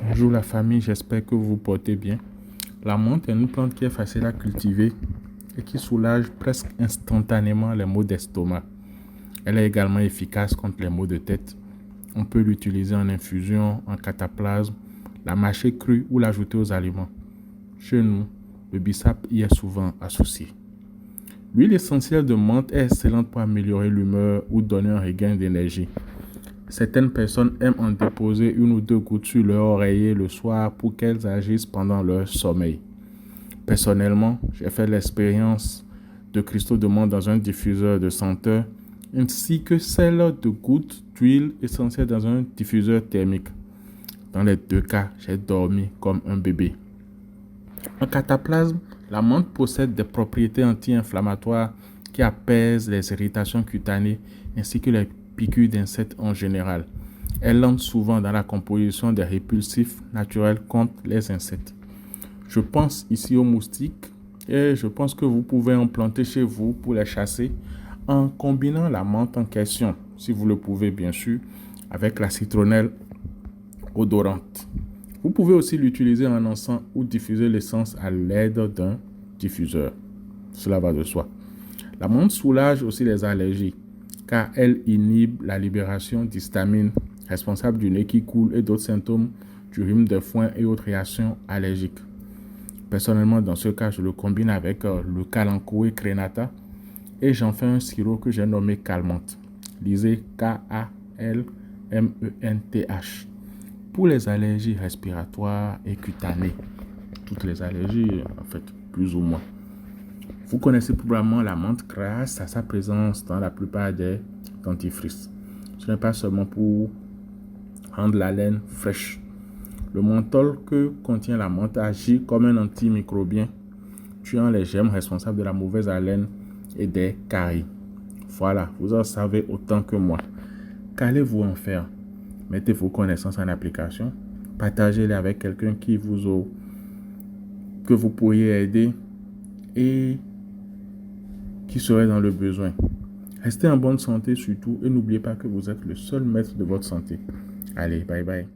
Bonjour la famille, j'espère que vous vous portez bien. La menthe est une plante qui est facile à cultiver et qui soulage presque instantanément les maux d'estomac. Elle est également efficace contre les maux de tête. On peut l'utiliser en infusion, en cataplasme, la mâcher crue ou l'ajouter aux aliments. Chez nous, le bissap y est souvent associé. L'huile essentielle de menthe est excellente pour améliorer l'humeur ou donner un regain d'énergie. Certaines personnes aiment en déposer une ou deux gouttes sur leur oreiller le soir pour qu'elles agissent pendant leur sommeil. Personnellement, j'ai fait l'expérience de cristaux de menthe dans un diffuseur de senteur ainsi que celle de gouttes d'huile essentielle dans un diffuseur thermique. Dans les deux cas, j'ai dormi comme un bébé. En cataplasme, la menthe possède des propriétés anti-inflammatoires qui apaisent les irritations cutanées ainsi que les piqûres d'insectes en général. Elle entre souvent dans la composition des répulsifs naturels contre les insectes. Je pense ici aux moustiques et je pense que vous pouvez en planter chez vous pour les chasser en combinant la menthe en question, si vous le pouvez bien sûr, avec la citronnelle odorante. Vous pouvez aussi l'utiliser en encens ou diffuser l'essence à l'aide d'un diffuseur. Cela va de soi. La menthe soulage aussi les allergies car elle inhibe la libération d'histamine, responsable du nez qui coule et d'autres symptômes du rhume de foin et autres réactions allergiques. Personnellement, dans ce cas, je le combine avec le Kalanchoe crenata et j'en fais un sirop que j'ai nommé Calmante. Lisez Kalmenth. Pour les allergies respiratoires et cutanées, toutes les allergies en fait, plus ou moins. Vous connaissez probablement la menthe grâce à sa présence dans la plupart des dentifrices. Ce n'est pas seulement pour rendre la laine fraîche. Le menthol que contient la menthe agit comme un antimicrobien, tuant les germes responsables de la mauvaise haleine et des caries. Voilà, vous en savez autant que moi. Qu'allez-vous en faire? Mettez vos connaissances en application. Partagez-les avec quelqu'un que vous pourriez aider et qui serait dans le besoin. Restez en bonne santé surtout et n'oubliez pas que vous êtes le seul maître de votre santé. Allez, bye bye.